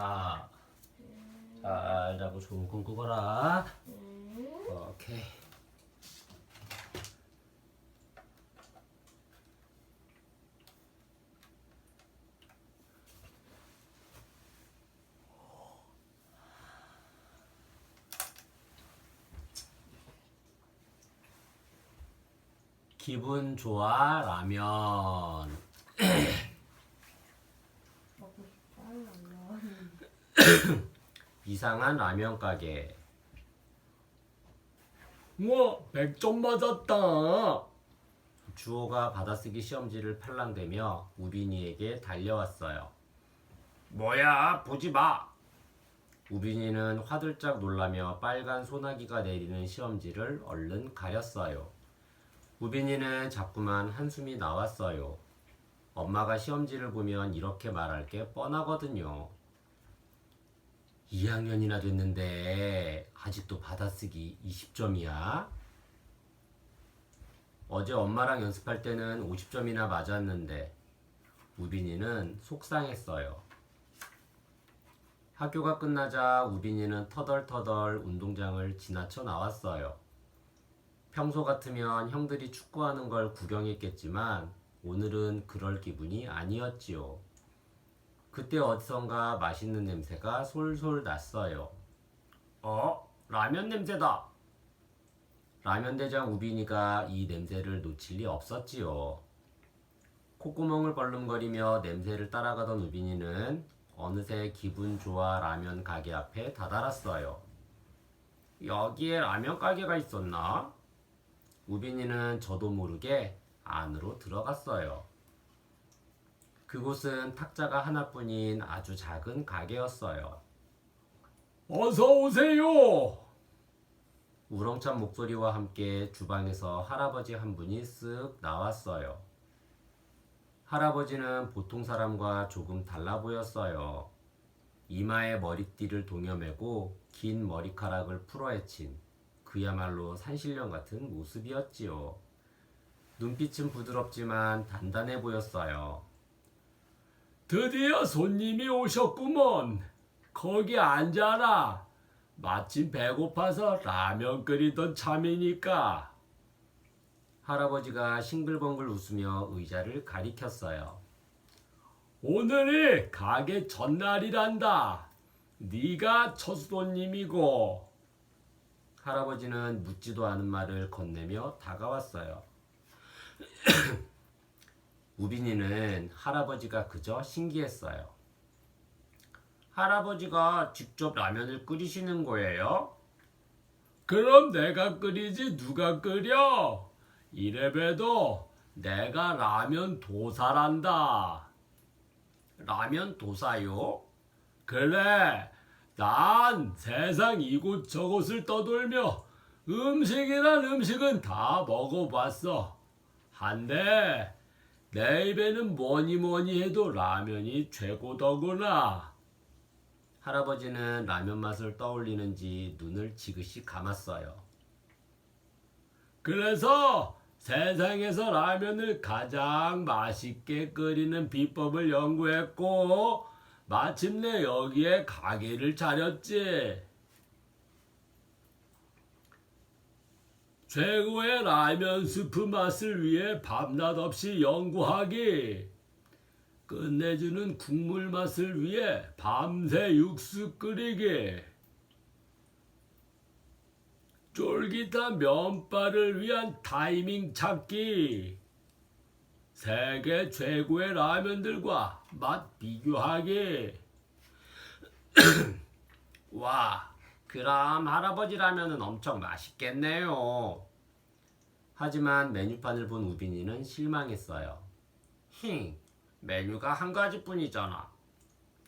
자, 잘 자고 좋은 꿈 꾸거라. 오케이. 기분 좋아 라면. 먹고 싶다 라면. 이상한 라면 가게. 우와, 100점 맞았다. 주호가 받아쓰기 시험지를 팔랑대며 우빈이에게 달려왔어요. 뭐야, 보지 마. 우빈이는 화들짝 놀라며 빨간 소나기가 내리는 시험지를 얼른 가렸어요. 우빈이는 자꾸만 한숨이 나왔어요. 엄마가 시험지를 보면 이렇게 말할 게 뻔하거든요. 2학년이나 됐는데 아직도 받아쓰기 20점이야? 어제 엄마랑 연습할 때는 50점이나 맞았는데 우빈이는 속상했어요. 학교가 끝나자 우빈이는 터덜터덜 운동장을 지나쳐 나왔어요. 평소 같으면 형들이 축구하는 걸 구경했겠지만 오늘은 그럴 기분이 아니었지요. 그때 어디선가 맛있는 냄새가 솔솔 났어요. 라면 냄새다. 라면 대장 우빈이가 이 냄새를 놓칠 리 없었지요. 콧구멍을 벌름거리며 냄새를 따라가던 우빈이는 어느새 기분 좋아 라면 가게 앞에 다다랐어요. 여기에 라면 가게가 있었나? 우빈이는 저도 모르게 안으로 들어갔어요. 그곳은 탁자가 하나뿐인 아주 작은 가게였어요. 어서 오세요. 우렁찬 목소리와 함께 주방에서 할아버지 한 분이 쓱 나왔어요. 할아버지는 보통 사람과 조금 달라 보였어요. 이마에 머리띠를 동여매고 긴 머리카락을 풀어헤친 그야말로 산신령 같은 모습이었지요. 눈빛은 부드럽지만 단단해 보였어요. 드디어 손님이 오셨구먼. 거기 앉아라. 마침 배고파서 라면 끓이던 참이니까. 할아버지가 싱글벙글 웃으며 의자를 가리켰어요. 오늘이 가게 첫날이란다. 네가 첫 손님이고. 할아버지는 묻지도 않은 말을 건네며 다가왔어요. 우빈이는 할아버지가 그저 신기했어요. 할아버지가 직접 라면을 끓이시는 거예요? 그럼 내가 끓이지 누가 끓여? 이래봬도 내가 라면 도사란다. 라면 도사요? 그래, 난 세상 이곳저곳을 떠돌며 음식이란 음식은 다 먹어봤어. 한데 내 입에는 뭐니 해도 라면이 최고더구나. 할아버지는 라면 맛을 떠올리는지 눈을 지그시 감았어요. 그래서 세상에서 라면을 가장 맛있게 끓이는 비법을 연구했고 마침내 여기에 가게를 차렸지. 최고의 라면 스프 맛을 위해 밤낮 없이 연구하기. 끝내주는 국물 맛을 위해 밤새 육수 끓이기. 쫄깃한 면발을 위한 타이밍 찾기. 세계 최고의 라면들과 맛 비교하기. 와, 그럼 할아버지 라면은 엄청 맛있겠네요. 하지만 메뉴판을 본 우빈이는 실망했어요. 메뉴가 한 가지뿐이잖아.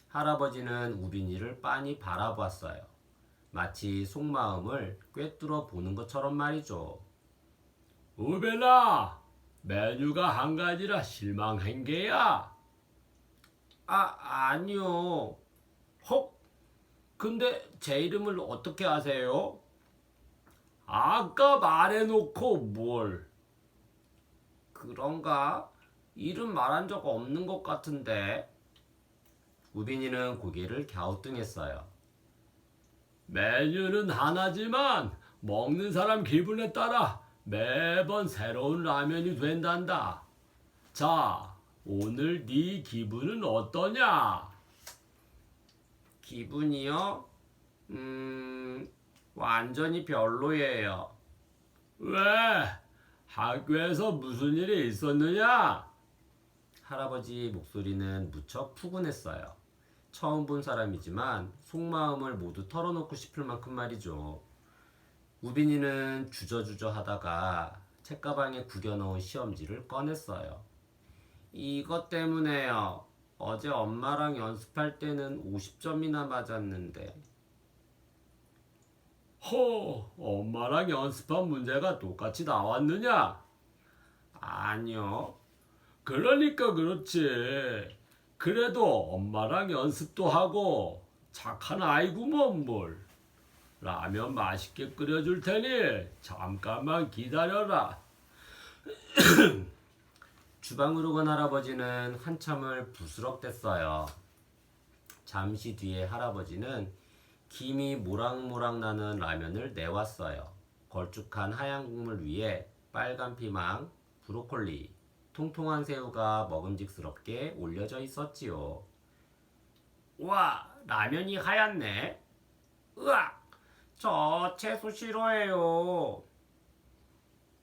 할아버지는 우빈이를 빤히 바라보았어요. 마치 속마음을 꿰뚫어 보는 것처럼 말이죠. 우빈아, 메뉴가 한 가지라 실망한 게야. 아니요. 헉? 근데 제 이름을 어떻게 아세요? 아까 말해놓고 뭘. 그런가? 이름 말한 적 없는 것 같은데. 우빈이는 고개를 갸우뚱했어요. 메뉴는 하나지만 먹는 사람 기분에 따라 매번 새로운 라면이 된단다. 자, 오늘 네 기분은 어떠냐? 기분이요? 완전히 별로예요. 왜? 학교에서 무슨 일이 있었느냐? 할아버지 목소리는 무척 푸근했어요. 처음 본 사람이지만 속마음을 모두 털어놓고 싶을 만큼 말이죠. 우빈이는 주저주저 하다가 책가방에 구겨놓은 시험지를 꺼냈어요. 이것 때문에요. 어제 엄마랑 연습할 때는 50점이나 맞았는데. 엄마랑 연습한 문제가 똑같이 나왔느냐? 아니요. 그러니까 그렇지. 그래도 엄마랑 연습도 하고 착한 아이구먼 뭘. 라면 맛있게 끓여줄 테니 잠깐만 기다려라. 주방으로 간 할아버지는 한참을 부스럭댔어요. 잠시 뒤에 할아버지는 김이 모락모락 나는 라면을 내왔어요. 걸쭉한 하얀 국물 위에 빨간 피망, 브로콜리, 통통한 새우가 먹음직스럽게 올려져 있었지요. 우와, 라면이 하얗네. 으악, 저 채소 싫어해요.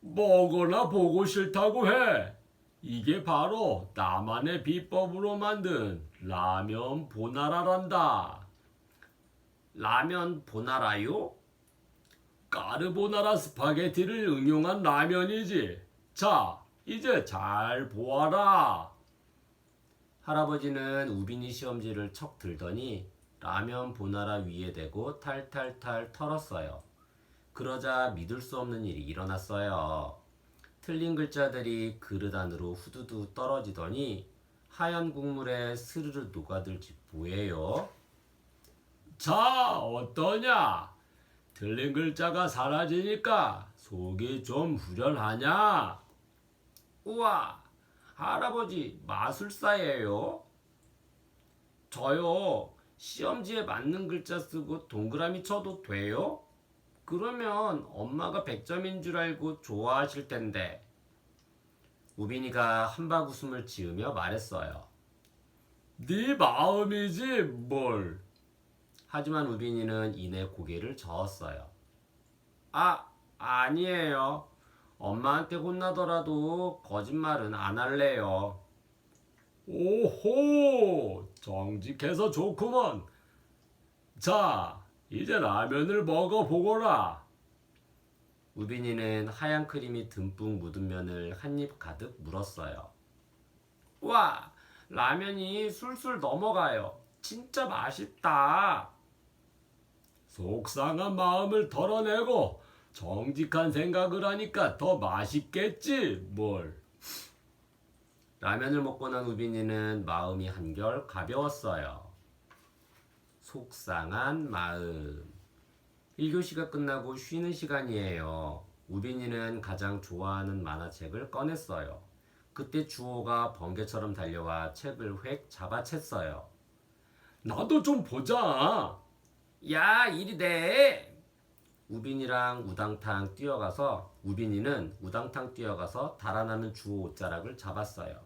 먹거나 보고 싫다고 해. 이게 바로 나만의 비법으로 만든 라면 보나라란다. 라면 보나라요? 까르보나라 스파게티를 응용한 라면이지. 자, 이제 잘 보아라. 할아버지는 우빈이 시험지를 척 들더니 라면 보나라 위에 대고 탈탈탈 털었어요. 그러자 믿을 수 없는 일이 일어났어요. 틀린 글자들이 그릇 안으로 후두두 떨어지더니 하얀 국물에 스르르 녹아들지 뭐예요? 자, 어떠냐? 틀린 글자가 사라지니까 속이 좀 후련하냐? 우와, 할아버지 마술사예요? 저요, 시험지에 맞는 글자 쓰고 동그라미 쳐도 돼요? 그러면 엄마가 100점인 줄 알고 좋아하실 텐데. 우빈이가 한박 웃음을 지으며 말했어요. 네 마음이지 뭘. 하지만 우빈이는 이내 고개를 저었어요. 아니에요. 엄마한테 혼나더라도 거짓말은 안 할래요. 오호, 정직해서 좋구먼. 자, 이제 라면을 먹어보거라. 우빈이는 하얀 크림이 듬뿍 묻은 면을 한 입 가득 물었어요. 와, 라면이 술술 넘어가요. 진짜 맛있다. 속상한 마음을 털어내고 정직한 생각을 하니까 더 맛있겠지 뭘. 라면을 먹고 난 우빈이는 마음이 한결 가벼웠어요. 속상한 마음. 1교시가 끝나고 쉬는 시간이에요. 우빈이는 가장 좋아하는 만화책을 꺼냈어요. 그때 주호가 번개처럼 달려와 책을 획 잡아챘어요. 나도 좀 보자. 야, 이리 내! 우빈이는 우당탕 뛰어가서 달아나는 주호 옷자락을 잡았어요.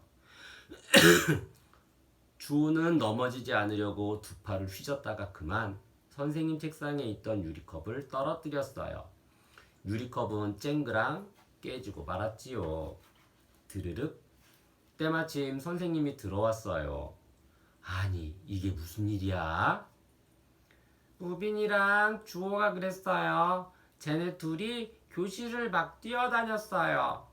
주호는 넘어지지 않으려고 두 팔을 휘젓다가 그만 선생님 책상에 있던 유리컵을 떨어뜨렸어요. 유리컵은 쨍그랑 깨지고 말았지요. 드르륵. 때마침 선생님이 들어왔어요. 아니, 이게 무슨 일이야? 우빈이랑 주호가 그랬어요. 쟤네 둘이 교실을 막 뛰어다녔어요.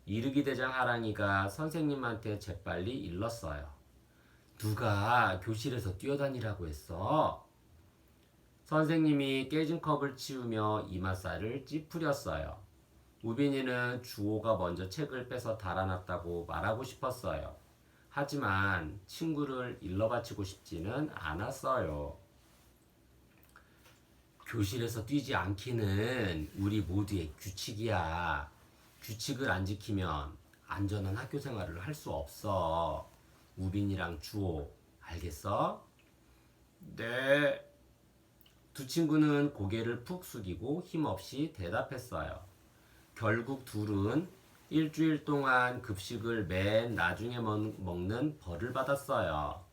이르기대장 하랑이가 선생님한테 재빨리 일렀어요. 누가 교실에서 뛰어다니라고 했어? 선생님이 깨진 컵을 치우며 이마살을 찌푸렸어요. 우빈이는 주호가 먼저 책을 빼서 달아났다고 말하고 싶었어요. 하지만 친구를 일러바치고 싶지는 않았어요. 교실에서 뛰지 않기는 우리 모두의 규칙이야. 규칙을 안 지키면 안전한 학교 생활을 할 수 없어. 우빈이랑 주호, 알겠어? 네. 두 친구는 고개를 푹 숙이고 힘없이 대답했어요. 결국 둘은 일주일 동안 급식을 맨 나중에 먹는 벌을 받았어요.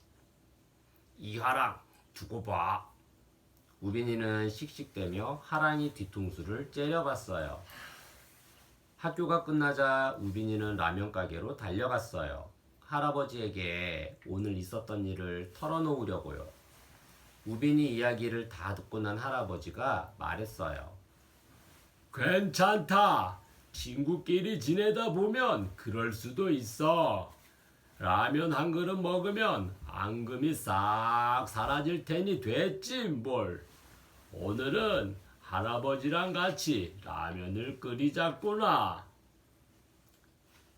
이하랑 두고 봐. 우빈이는 씩씩대며 하랑이 뒤통수를 째려봤어요. 학교가 끝나자 우빈이는 라면 가게로 달려갔어요. 할아버지에게 오늘 있었던 일을 털어놓으려고요. 우빈이 이야기를 다 듣고 난 할아버지가 말했어요. 괜찮다. 친구끼리 지내다 보면 그럴 수도 있어. 라면 한 그릇 먹으면 앙금이 싹 사라질 테니 됐지 뭘. 오늘은 할아버지랑 같이 라면을 끓이자꾸나.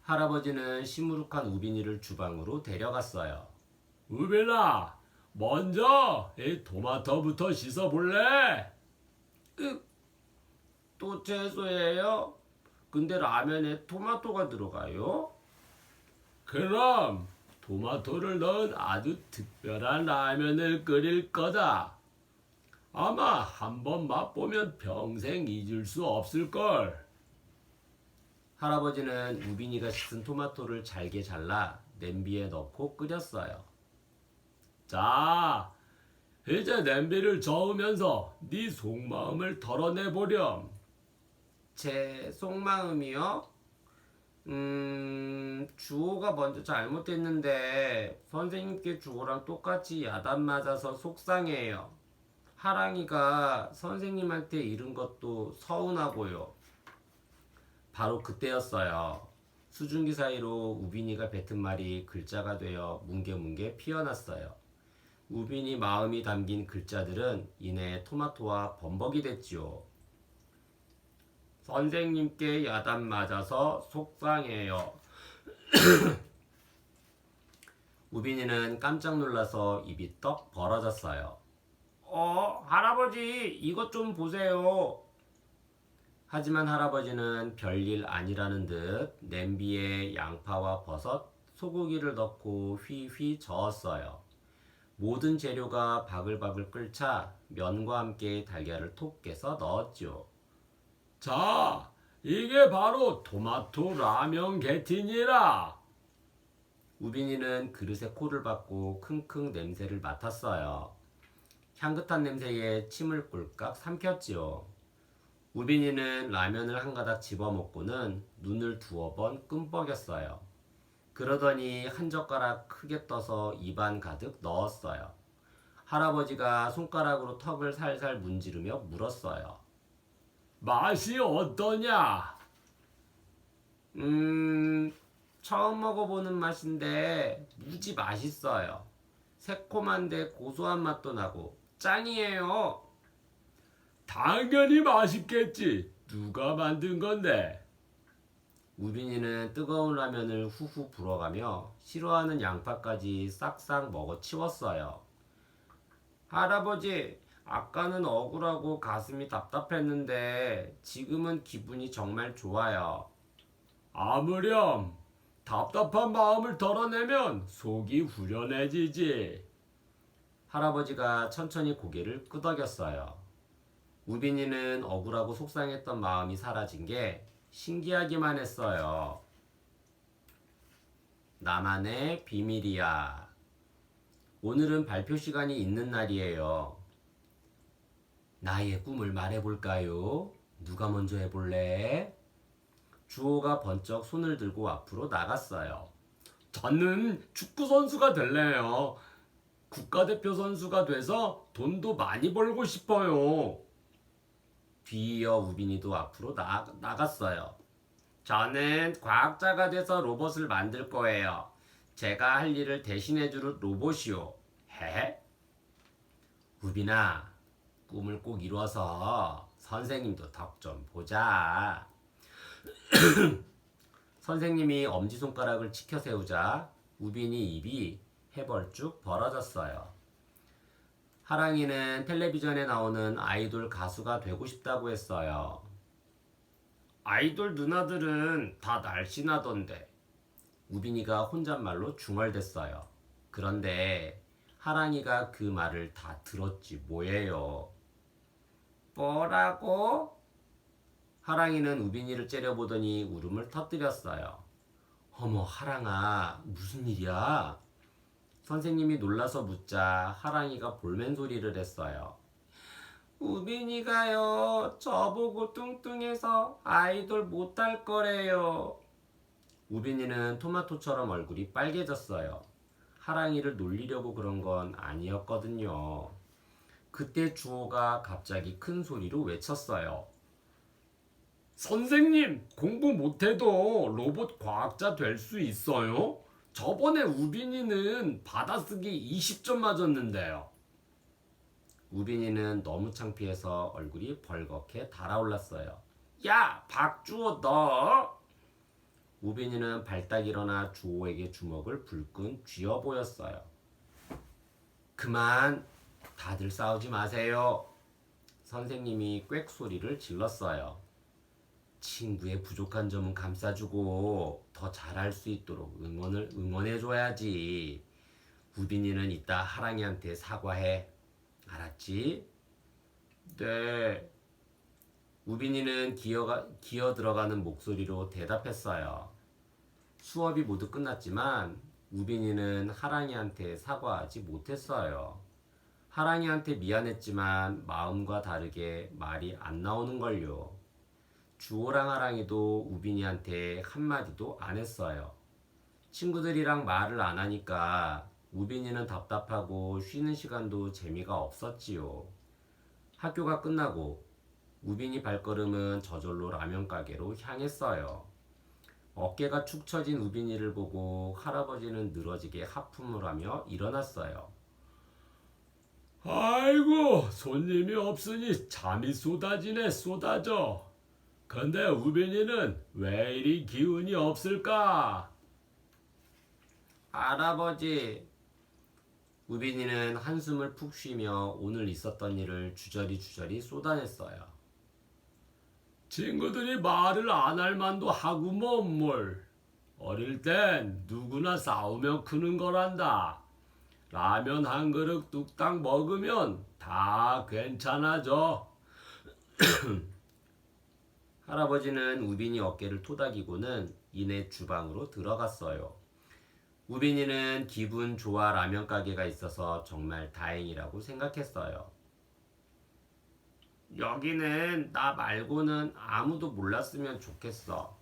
할아버지는 시무룩한 우빈이를 주방으로 데려갔어요. 우빈아, 먼저 이 토마토부터 씻어볼래? 또 채소예요? 근데 라면에 토마토가 들어가요? 그럼 토마토를 넣은 아주 특별한 라면을 끓일 거다. 아마 한번 맛보면 평생 잊을 수 없을걸. 할아버지는 우빈이가 씻은 토마토를 잘게 잘라 냄비에 넣고 끓였어요. 자, 이제 냄비를 저으면서 네 속마음을 털어내보렴. 제 속마음이요? 주호가 먼저 잘못했는데 선생님께 주호랑 똑같이 야단 맞아서 속상해요. 하랑이가 선생님한테 잃은 것도 서운하고요. 바로 그때였어요. 수증기 사이로 우빈이가 뱉은 말이 글자가 되어 뭉게뭉게 피어났어요. 우빈이 마음이 담긴 글자들은 이내 토마토와 범벅이 됐지요. 선생님께 야단 맞아서 속상해요. 우빈이는 깜짝 놀라서 입이 떡 벌어졌어요. 할아버지, 이것 좀 보세요. 하지만 할아버지는 별일 아니라는 듯 냄비에 양파와 버섯, 소고기를 넣고 휘휘 저었어요. 모든 재료가 바글바글 끓자 면과 함께 달걀을 톡 깨서 넣었죠. 자, 이게 바로 토마토 라면 게티니라. 우빈이는 그릇에 코를 박고 킁킁 냄새를 맡았어요. 향긋한 냄새에 침을 꼴깍 삼켰지요. 우빈이는 라면을 한 가닥 집어먹고는 눈을 두어 번 끔뻑였어요. 그러더니 한 젓가락 크게 떠서 입안 가득 넣었어요. 할아버지가 손가락으로 턱을 살살 문지르며 물었어요. 맛이 어떠냐? 처음 먹어보는 맛인데 무지 맛있어요. 새콤한데 고소한 맛도 나고 짱이에요. 당연히 맛있겠지. 누가 만든 건데? 우빈이는 뜨거운 라면을 후후 불어가며 싫어하는 양파까지 싹싹 먹어치웠어요. 할아버지, 아까는 억울하고 가슴이 답답했는데 지금은 기분이 정말 좋아요. 아무렴, 답답한 마음을 덜어내면 속이 후련해지지. 할아버지가 천천히 고개를 끄덕였어요. 우빈이는 억울하고 속상했던 마음이 사라진 게 신기하기만 했어요. 나만의 비밀이야. 오늘은 발표 시간이 있는 날이에요. 나의 꿈을 말해볼까요? 누가 먼저 해볼래? 주호가 번쩍 손을 들고 앞으로 나갔어요. 저는 축구 선수가 될래요. 국가대표 선수가 돼서 돈도 많이 벌고 싶어요. 뒤이어 우빈이도 앞으로 나갔어요. 저는 과학자가 돼서 로봇을 만들 거예요. 제가 할 일을 대신해줄 로봇이요. 해? 우빈아, 꿈을 꼭 이루어서 선생님도 덕 좀 보자. 선생님이 엄지손가락을 치켜 세우자 우빈이 입이 해벌쭉 벌어졌어요. 하랑이는 텔레비전에 나오는 아이돌 가수가 되고 싶다고 했어요. 아이돌 누나들은 다 날씬하던데. 우빈이가 혼잣말로 중얼댔어요. 그런데 하랑이가 그 말을 다 들었지 뭐예요. 뭐라고? 하랑이는 우빈이를 째려보더니 울음을 터뜨렸어요. 어머 하랑아 무슨 일이야? 선생님이 놀라서 묻자 하랑이가 볼멘 소리를 했어요. 우빈이가요 저보고 뚱뚱해서 아이돌 못할 거래요. 우빈이는 토마토처럼 얼굴이 빨개졌어요. 하랑이를 놀리려고 그런 건 아니었거든요. 그때 주호가 갑자기 큰 소리로 외쳤어요. 선생님, 공부 못해도 로봇 과학자 될 수 있어요? 저번에 우빈이는 받아쓰기 20점 맞았는데요. 우빈이는 너무 창피해서 얼굴이 벌겋게 달아올랐어요. 야, 박주호 너! 우빈이는 발딱 일어나 주호에게 주먹을 불끈 쥐어 보였어요. 그만, 다들 싸우지 마세요. 선생님이 꽥 소리를 질렀어요. 친구의 부족한 점은 감싸주고 더 잘할 수 있도록 응원해줘야지. 우빈이는 이따 하랑이한테 사과해. 알았지? 네. 우빈이는 기어 들어가는 목소리로 대답했어요. 수업이 모두 끝났지만 우빈이는 하랑이한테 사과하지 못했어요. 하랑이한테 미안했지만 마음과 다르게 말이 안 나오는걸요. 주호랑 하랑이도 우빈이한테 한마디도 안 했어요. 친구들이랑 말을 안 하니까 우빈이는 답답하고 쉬는 시간도 재미가 없었지요. 학교가 끝나고 우빈이 발걸음은 저절로 라면 가게로 향했어요. 어깨가 축 처진 우빈이를 보고 할아버지는 늘어지게 하품을 하며 일어났어요. 아이고, 손님이 없으니 잠이 쏟아지네 쏟아져. 근데 우빈이는 왜 이리 기운이 없을까? 할아버지. 우빈이는 한숨을 푹 쉬며 오늘 있었던 일을 주저리 쏟아냈어요. 친구들이 말을 안 할 만도 하고 뭘. 어릴 땐 누구나 싸우며 크는 거란다. 라면 한 그릇 뚝딱 먹으면 다 괜찮아져. 할아버지는 우빈이 어깨를 토닥이고는 이내 주방으로 들어갔어요. 우빈이는 기분 좋아 라면 가게가 있어서 정말 다행이라고 생각했어요. 여기는 나 말고는 아무도 몰랐으면 좋겠어.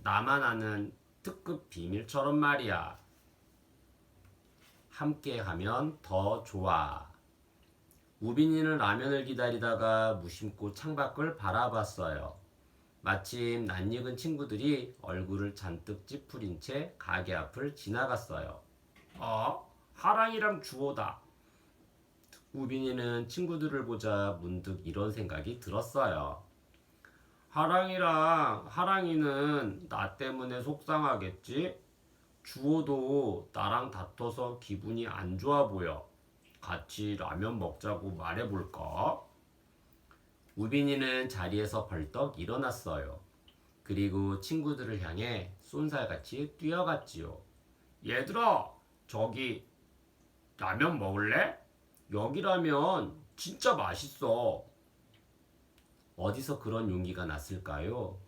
나만 아는 특급 비밀처럼 말이야. 함께 하면 더 좋아. 우빈이는 라면을 기다리다가 무심코 창밖을 바라봤어요. 마침 낯익은 친구들이 얼굴을 잔뜩 찌푸린 채 가게 앞을 지나갔어요. 하랑이랑 주호다. 우빈이는 친구들을 보자 문득 이런 생각이 들었어요. 하랑이는 나 때문에 속상하겠지? 주호도 나랑 다퉈서 기분이 안 좋아 보여. 같이 라면 먹자고 말해볼까? 우빈이는 자리에서 벌떡 일어났어요. 그리고 친구들을 향해 쏜살같이 뛰어갔지요. 얘들아, 저기 라면 먹을래? 여기 라면 진짜 맛있어. 어디서 그런 용기가 났을까요?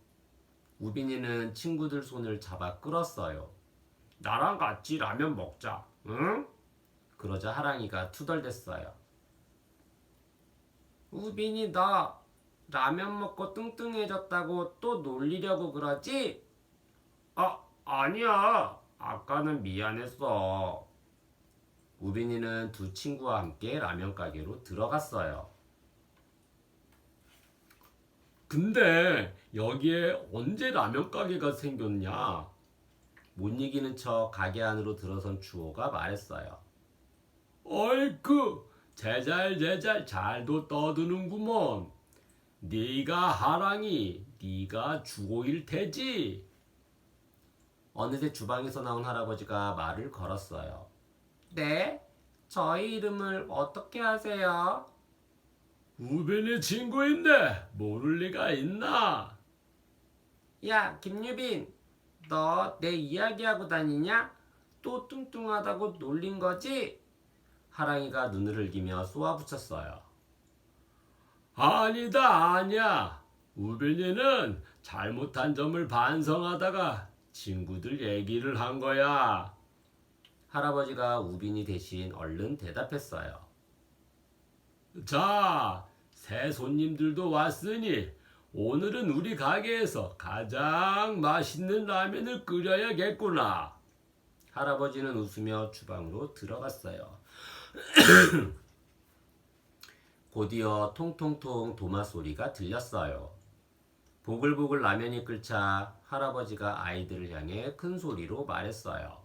우빈이는 친구들 손을 잡아 끌었어요. 나랑 같이 라면 먹자, 응? 그러자 하랑이가 투덜댔어요. 우빈이 너 라면 먹고 뚱뚱해졌다고 또 놀리려고 그러지? 아니야. 아까는 미안했어. 우빈이는 두 친구와 함께 라면 가게로 들어갔어요. 근데 여기에 언제 라면 가게가 생겼냐? 못 이기는 척 가게 안으로 들어선 주호가 말했어요. 어이쿠, 제잘 잘도 떠드는구먼. 네가 하랑이, 네가 주호일 테지. 어느새 주방에서 나온 할아버지가 말을 걸었어요. 네? 저희 이름을 어떻게 아세요? 우빈이 친구인데 모를 리가 있나? 야, 김유빈, 너 내 이야기하고 다니냐? 또 뚱뚱하다고 놀린 거지? 하랑이가 눈을 흘기며 쏘아붙였어요. 아니다, 아니야. 우빈이는 잘못한 점을 반성하다가 친구들 얘기를 한 거야. 할아버지가 우빈이 대신 얼른 대답했어요. 자, 새 손님들도 왔으니 오늘은 우리 가게에서 가장 맛있는 라면을 끓여야겠구나. 할아버지는 웃으며 주방으로 들어갔어요. 곧이어 통통통 도마 소리가 들렸어요. 보글보글 라면이 끓자 할아버지가 아이들을 향해 큰 소리로 말했어요.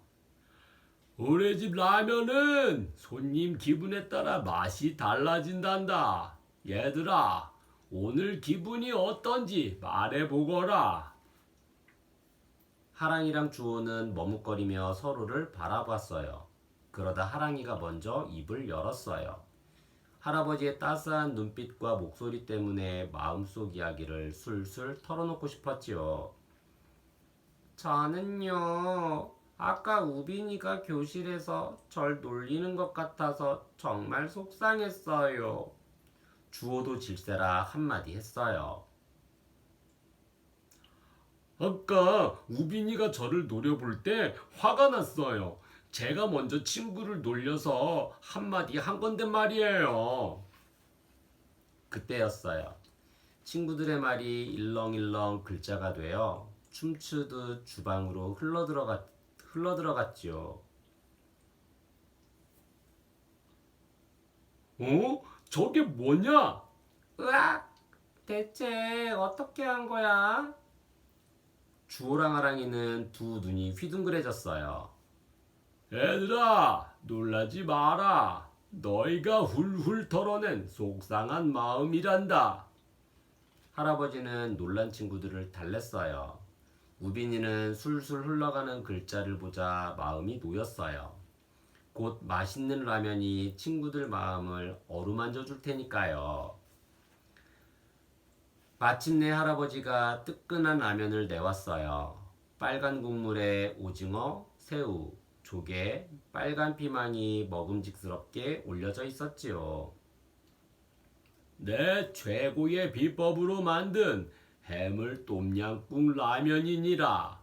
우리 집 라면은 손님 기분에 따라 맛이 달라진단다. 얘들아, 오늘 기분이 어떤지 말해보거라. 하랑이랑 주호는 머뭇거리며 서로를 바라봤어요. 그러다 하랑이가 먼저 입을 열었어요. 할아버지의 따스한 눈빛과 목소리 때문에 마음속 이야기를 술술 털어놓고 싶었지요. 저는요, 아까 우빈이가 교실에서 절 놀리는 것 같아서 정말 속상했어요. 주호도 질세라 한마디 했어요. 아까 우빈이가 저를 노려볼 때 화가 났어요. 제가 먼저 친구를 놀려서 한마디 한 건데 말이에요. 그때였어요. 친구들의 말이 일렁일렁 글자가 되어 춤추듯 주방으로 흘러들어갔지요. 어? 저게 뭐냐? 으악! 대체 어떻게 한 거야? 주호랑 하랑이는 두 눈이 휘둥그레졌어요. 얘들아, 놀라지 마라. 너희가 훌훌 털어낸 속상한 마음이란다. 할아버지는 놀란 친구들을 달랬어요. 우빈이는 술술 흘러가는 글자를 보자 마음이 놓였어요. 곧 맛있는 라면이 친구들 마음을 어루만져 줄 테니까요. 마침내 할아버지가 뜨끈한 라면을 내왔어요. 빨간 국물에 오징어, 새우, 조개, 빨간 피망이 먹음직스럽게 올려져 있었지요. 내 최고의 비법으로 만든 해물 똠양꿍 라면이니라.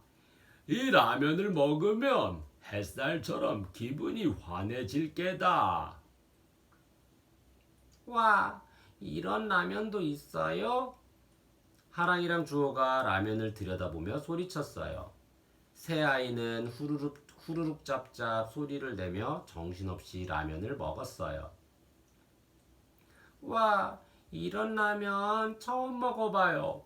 이 라면을 먹으면 햇살처럼 기분이 환해질 게다. 와, 이런 라면도 있어요? 하랑이랑 주호가 라면을 들여다보며 소리쳤어요. 새 아이는 후루룩 짭짭 소리를 내며 정신없이 라면을 먹었어요. 와, 이런 라면 처음 먹어봐요.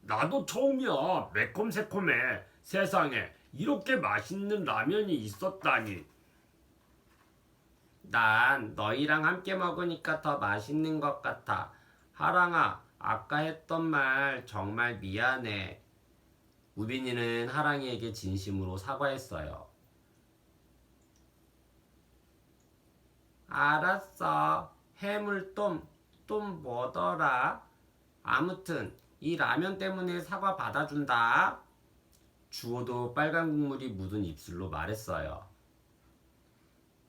나도 처음이야. 매콤새콤해. 세상에 이렇게 맛있는 라면이 있었다니. 난 너희랑 함께 먹으니까 더 맛있는 것 같아. 하랑아, 아까 했던 말 정말 미안해. 우빈이는 하랑이에게 진심으로 사과했어요. 알았어. 해물똠 뭐더라? 아무튼 이 라면 때문에 사과 받아준다. 주호도 빨간 국물이 묻은 입술로 말했어요.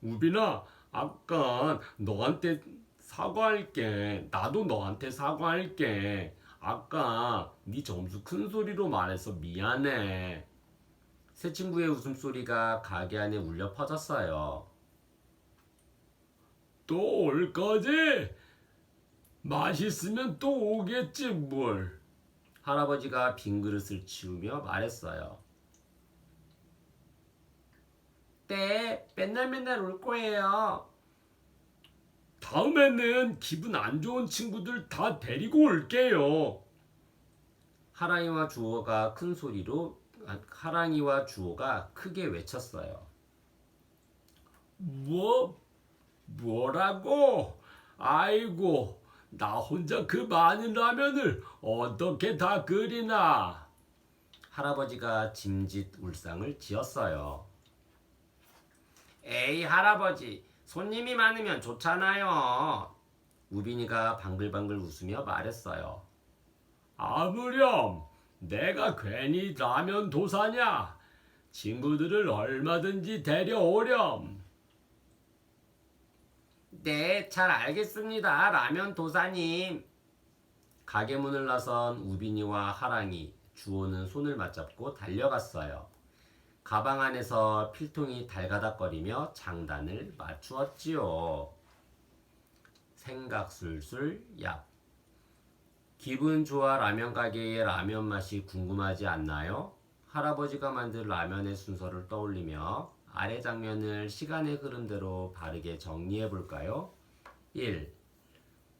우빈아, 아까 너한테 사과할게. 나도 너한테 사과할게. 아까 네 점수 큰 소리로 말해서 미안해. 새 친구의 웃음소리가 가게 안에 울려 퍼졌어요. 또 올 거지? 맛있으면 또 오겠지 뭘. 할아버지가 빈 그릇을 치우며 말했어요. 네, 맨날 올 거예요. 다음에는 기분 안 좋은 친구들 다 데리고 올게요. 하랑이와 주호가 크게 외쳤어요. 뭐라고? 아이고, 나 혼자 그 많은 라면을 어떻게 다 끓이나? 할아버지가 짐짓 울상을 지었어요. 에이, 할아버지, 손님이 많으면 좋잖아요. 우빈이가 방글방글 웃으며 말했어요. 아무렴, 내가 괜히 라면 도사냐? 친구들을 얼마든지 데려오렴. 네, 잘 알겠습니다. 라면 도사님. 가게 문을 나선 우빈이와 하랑이, 주호는 손을 맞잡고 달려갔어요. 가방 안에서 필통이 달가닥거리며 장단을 맞추었지요. 생각술술 얍. 기분 좋아 라면 가게의 라면 맛이 궁금하지 않나요? 할아버지가 만든 라면의 순서를 떠올리며 아래 장면을 시간의 흐름대로 바르게 정리해 볼까요? 1.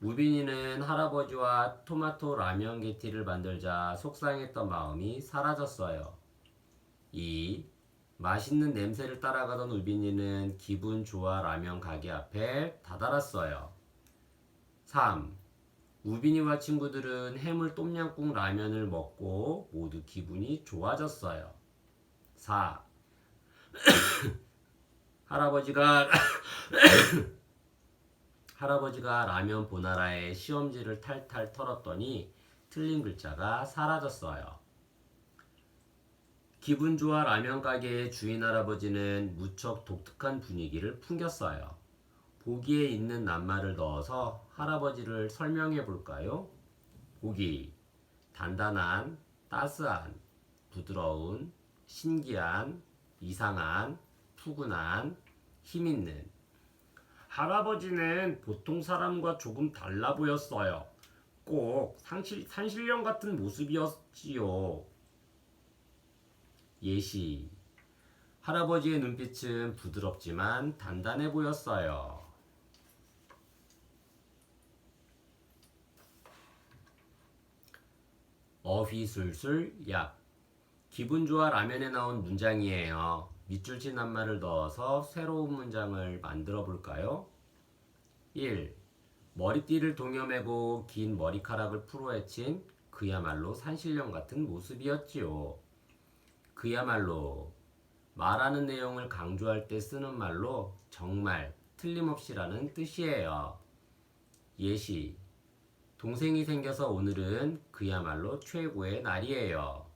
우빈이는 할아버지와 토마토 라면 게티를 만들자 속상했던 마음이 사라졌어요. 2. 맛있는 냄새를 따라가던 우빈이는 기분 좋아 라면 가게 앞에 다다랐어요. 3. 우빈이와 친구들은 해물 똠양꿍 라면을 먹고 모두 기분이 좋아졌어요. 4. 할아버지가 라면 보나라에 시험지를 탈탈 털었더니 틀린 글자가 사라졌어요. 기분 좋아 라면 가게의 주인 할아버지는 무척 독특한 분위기를 풍겼어요. 보기에 있는 낱말을 넣어서 할아버지를 설명해 볼까요? 보기, 단단한, 따스한, 부드러운, 신기한, 이상한, 푸근한, 힘있는. 할아버지는 보통 사람과 조금 달라 보였어요. 꼭 산신령 같은 모습이었지요. 예시. 할아버지의 눈빛은 부드럽지만 단단해 보였어요. 어휘술술 약. 기분 좋아 라면에 나온 문장이에요. 밑줄 친 낱말을 넣어서 새로운 문장을 만들어 볼까요? 1. 머리띠를 동여매고 긴 머리카락을 풀어헤친 그야말로 산신령 같은 모습이었지요. 그야말로 말하는 내용을 강조할 때 쓰는 말로 정말 틀림없이라는 뜻이에요. 예시. 동생이 생겨서 오늘은 그야말로 최고의 날이에요.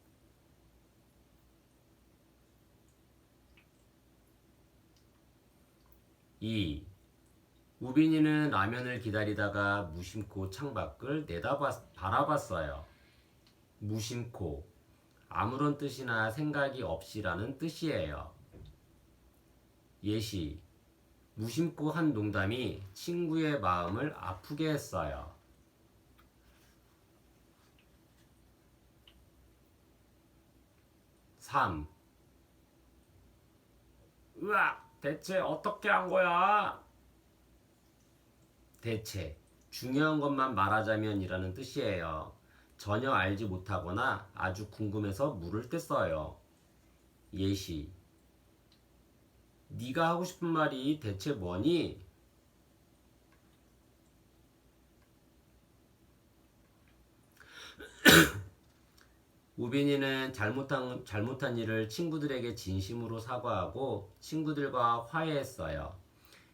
2. 우빈이는 라면을 기다리다가 무심코 창밖을 바라봤어요. 무심코, 아무런 뜻이나 생각이 없이라는 뜻이에요. 예시. 무심코 한 농담이 친구의 마음을 아프게 했어요. 3. 으악! 대체 어떻게 한 거야? 대체, 중요한 것만 말하자면 이라는 뜻이에요. 전혀 알지 못하거나 아주 궁금해서 물을 때 써요. 예시. 네가 하고 싶은 말이 대체 뭐니? 우빈이는 잘못한 일을 친구들에게 진심으로 사과하고 친구들과 화해했어요.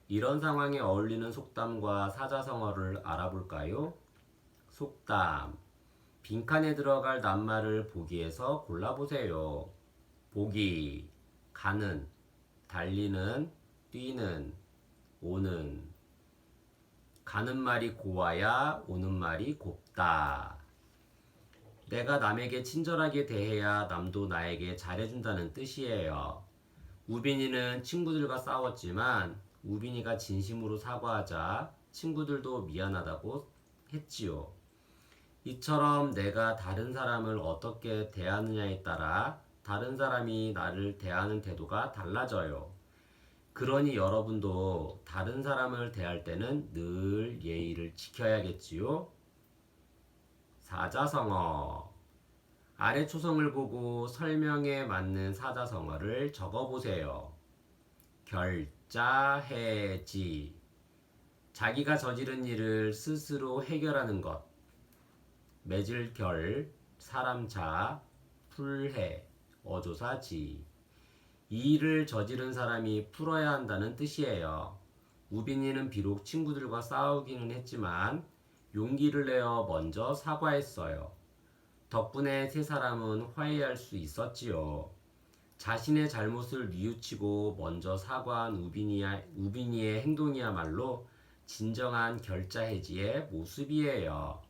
이런 상황에 어울리는 속담과 사자성어를 알아볼까요? 속담. 빈칸에 들어갈 낱말을 보기에서 골라보세요. 보기. 가는, 달리는, 뛰는, 오는. 가는 말이 고와야 오는 말이 곱다. 내가 남에게 친절하게 대해야 남도 나에게 잘해준다는 뜻이에요. 우빈이는 친구들과 싸웠지만 우빈이가 진심으로 사과하자 친구들도 미안하다고 했지요. 이처럼 내가 다른 사람을 어떻게 대하느냐에 따라 다른 사람이 나를 대하는 태도가 달라져요. 그러니 여러분도 다른 사람을 대할 때는 늘 예의를 지켜야겠지요. 사자성어. 아래 초성을 보고 설명에 맞는 사자성어를 적어보세요. 결자해지. 자기가 저지른 일을 스스로 해결하는 것. 맺을 결, 사람 자, 풀해, 어조사지. 이 일을 저지른 사람이 풀어야 한다는 뜻이에요. 우빈이는 비록 친구들과 싸우기는 했지만 용기를 내어 먼저 사과했어요. 덕분에 세 사람은 화해할 수 있었지요. 자신의 잘못을 뉘우치고 먼저 사과한 우빈이의 행동이야말로 진정한 결자해지의 모습이에요.